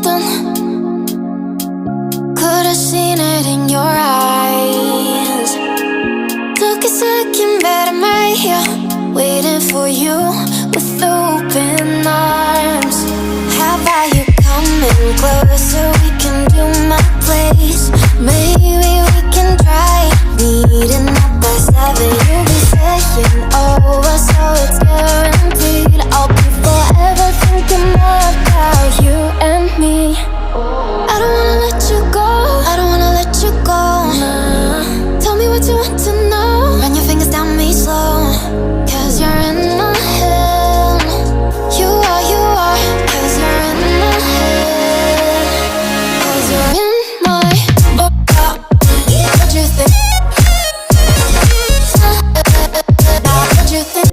something. Could've seen it in your eyes. Took a second, but I'm right here, waiting for you with open arms. How about you coming closer? We can do my place. Maybe we can try meeting up by 7. You'll be saying over, so it's guaranteed. I'll be forever thinking more about you and me. I don't wanna let you go, I don't wanna let you go. Nah. Tell me what you want to know. Run your fingers down me slow, 'cause you're in my head. You are, 'cause you're in my head. 'Cause you're in my what you think? What you think?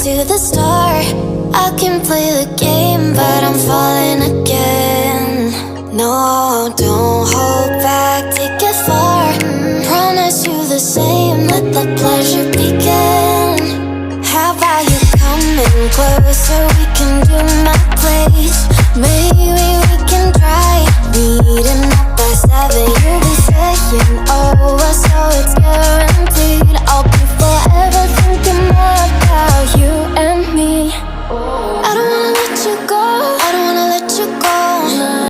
To the start, I can play the game, but I'm falling again. No, don't hold back, take it far. Promise you the same, let the pleasure begin. How about you coming closer?